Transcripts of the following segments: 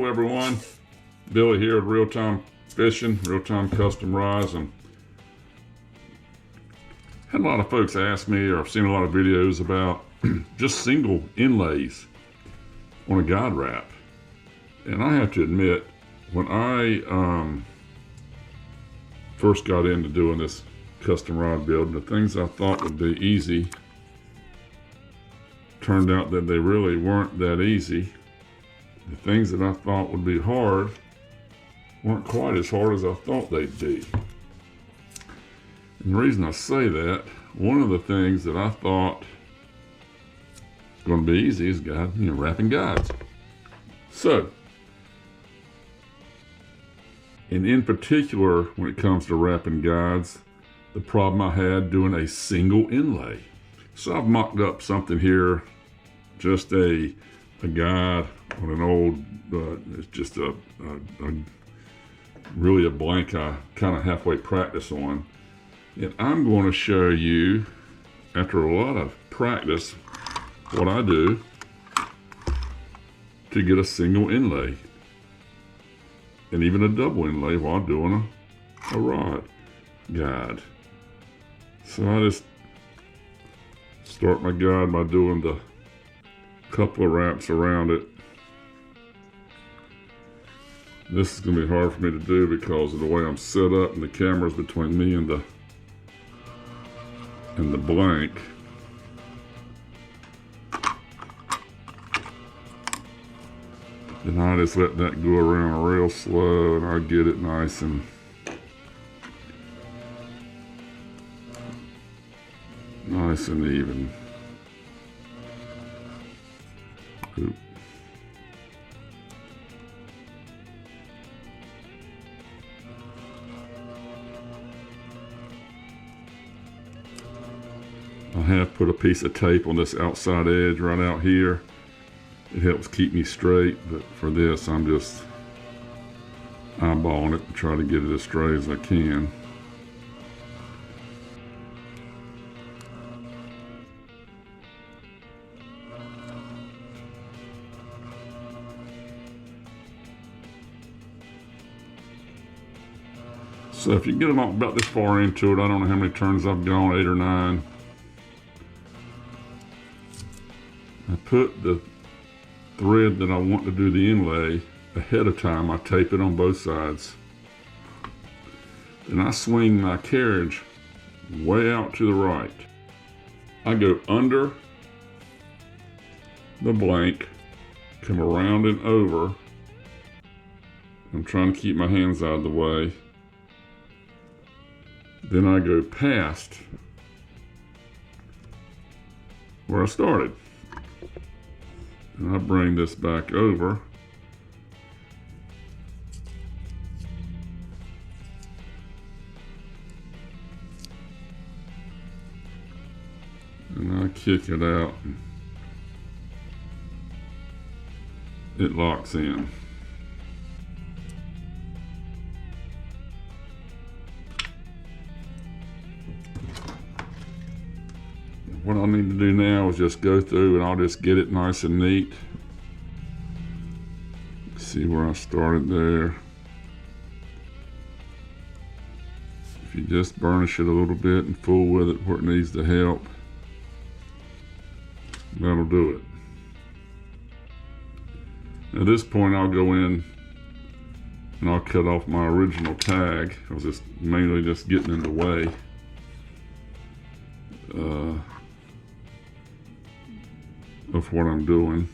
everyone? Billy here at Real Time Fishing, Real Time Custom Rods, and had a lot of folks ask me, or I've seen a lot of videos about just single inlays on a guide wrap. And I have to admit, when I first got into doing this custom rod building, the things I thought would be easy turned out that they really weren't that easy. The things that I thought would be hard weren't quite as hard as I thought they'd be. And the reason I say that, one of the things that I thought was going to be easy is wrapping guides. So, and in particular, when it comes to wrapping guides, the problem I had doing a single inlay. So I've mocked up something here, just a guide on an old, it's just really a blank I kind of halfway practice on. And I'm going to show you, after a lot of practice, what I do to get a single inlay. And even a double inlay while doing a rod guide. So I just start my guide by doing the couple of wraps around it. This is going to be hard for me to do because of the way I'm set up and the camera's between me and the blank. And I just let that go around real slow, and I get it nice and even. Oop. I have put a piece of tape on this outside edge right out here. It helps keep me straight, but for this I'm just eyeballing it and try to get it as straight as I can. So if you get about this far into it, I don't know how many turns I've gone, 8 or 9. I put the thread that I want to do the inlay ahead of time. I tape it on both sides. Then I swing my carriage way out to the right. I go under the blank, come around and over. I'm trying to keep my hands out of the way. Then I go past where I started. And I bring this back over. And I kick it out. It locks in. What I need to do now is just go through and I'll just get it nice and neat. See where I started there. If you just burnish it a little bit and fool with it where it needs the help, that'll do it. At this point I'll go in and I'll cut off my original tag. I was just mainly just getting in the way. Of what I'm doing.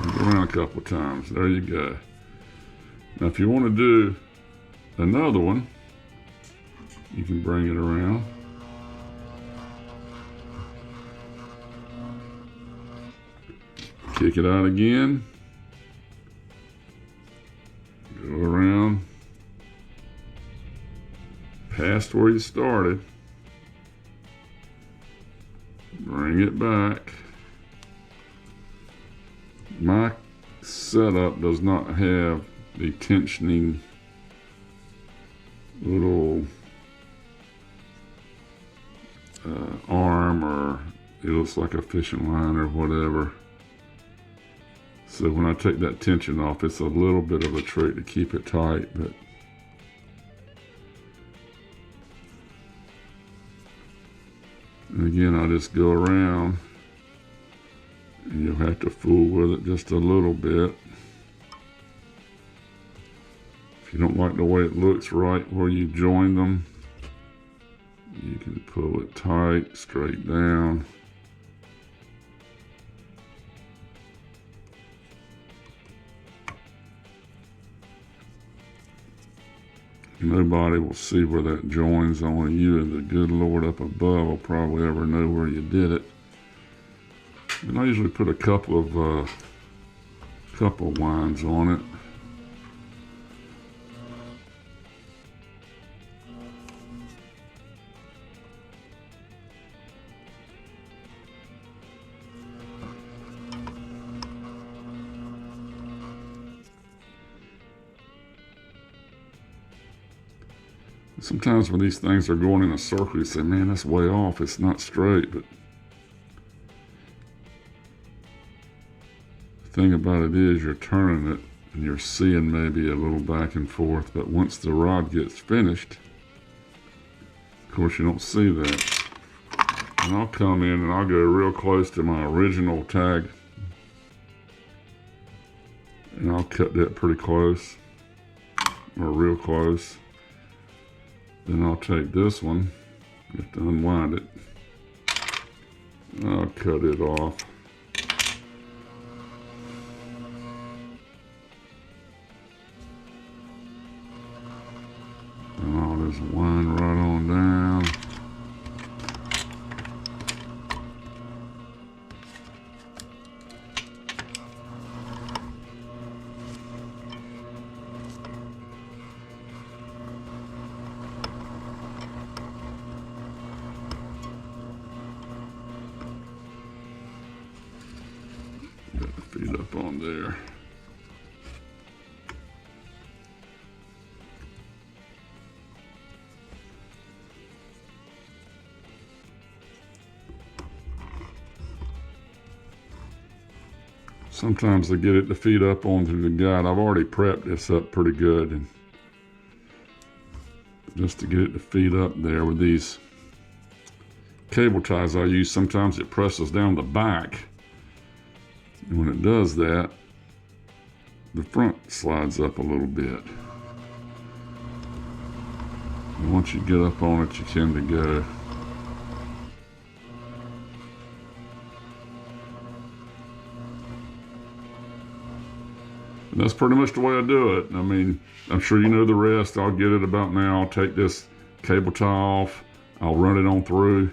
Go around a couple of times. There you go. Now if you want to do another one, you can bring it around. Kick it out again. Go around past where you started. Bring it back. My setup does not have the tensioning little arm, or it looks like a fishing line or whatever. So when I take that tension off, it's a little bit of a trick to keep it tight, but and again, I just go around, and you'll have to fool with it just a little bit. If you don't like the way it looks right where you join them, you can pull it tight, straight down. Nobody will see where that joins, only you and the good Lord up above will probably ever know where you did it. And I usually put a couple of winds on it. Sometimes when these things are going in a circle, you say, man, that's way off. It's not straight. But the thing about it is you're turning it and you're seeing maybe a little back and forth. But once the rod gets finished, of course, you don't see that. And I'll come in and I'll go real close to my original tag. And I'll cut that pretty close, or real close. Then I'll take this one, you have to unwind it. I'll cut it off. And I'll just wind right on down. Got the feet up on there. Sometimes to get it to feed up onto the guide, I've already prepped this up pretty good, and just to get it to feed up there with these cable ties I use, sometimes it presses down the back. And when it does that, the front slides up a little bit. And once you get up on it, you tend to go. And that's pretty much the way I do it. I mean, I'm sure you know the rest. I'll get it about now. I'll take this cable tie off. I'll run it on through.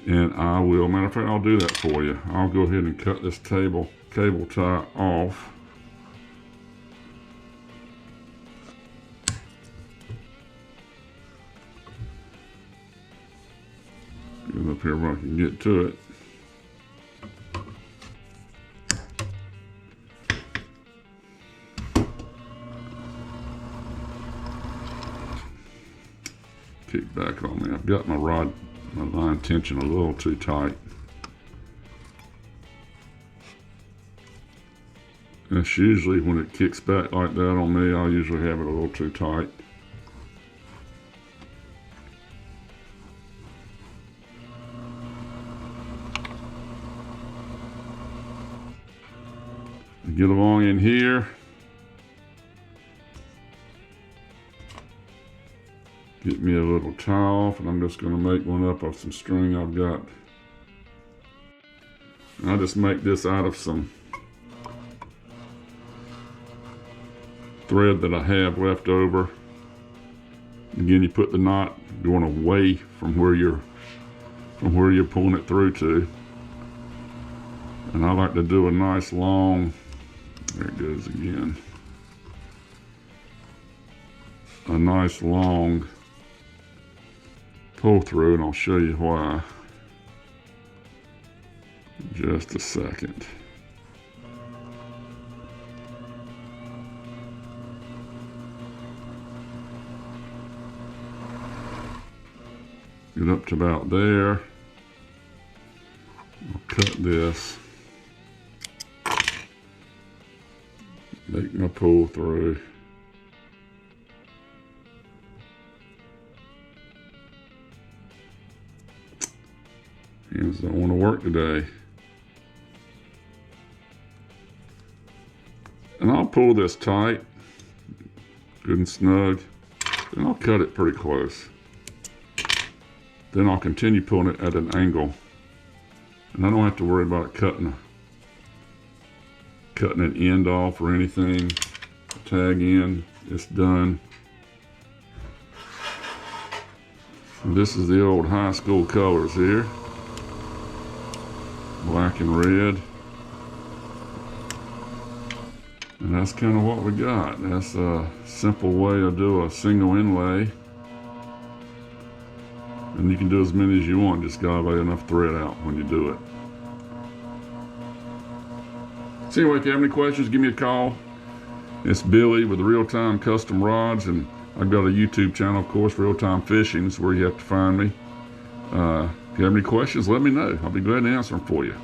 And I will, matter of fact, I'll do that for you. I'll go ahead and cut this cable tie off. Get up here where I can get to it. Kick back on me. I've got my line tension a little too tight. That's usually when it kicks back like that on me, I'll usually have it a little too tight. Get along in here. Get me a little tie off, and I'm just going to make one up of some string I've got. And I'll just make this out of some thread that I have left over. Again, you put the knot going away from where you're pulling it through to. And I like to do a nice long, there it goes again, a nice long pull through, and I'll show you why in just a second. Get up to about there. I'll cut this. Make my pull through. Hands don't want to work today. And I'll pull this tight, good and snug, and I'll cut it pretty close. Then I'll continue pulling it at an angle. And I don't have to worry about cutting an end off or anything. Tag in, it's done. And this is the old high school colors here. Black and red. And that's kind of what we got. That's a simple way to do a single inlay. And you can do as many as you want, just gotta lay enough thread out when you do it. So anyway, if you have any questions, give me a call. It's Billy with Real Time Custom Rods, and I've got a YouTube channel, of course, Real Time Fishing is where you have to find me. If you have any questions, let me know. I'll be glad to answer them for you.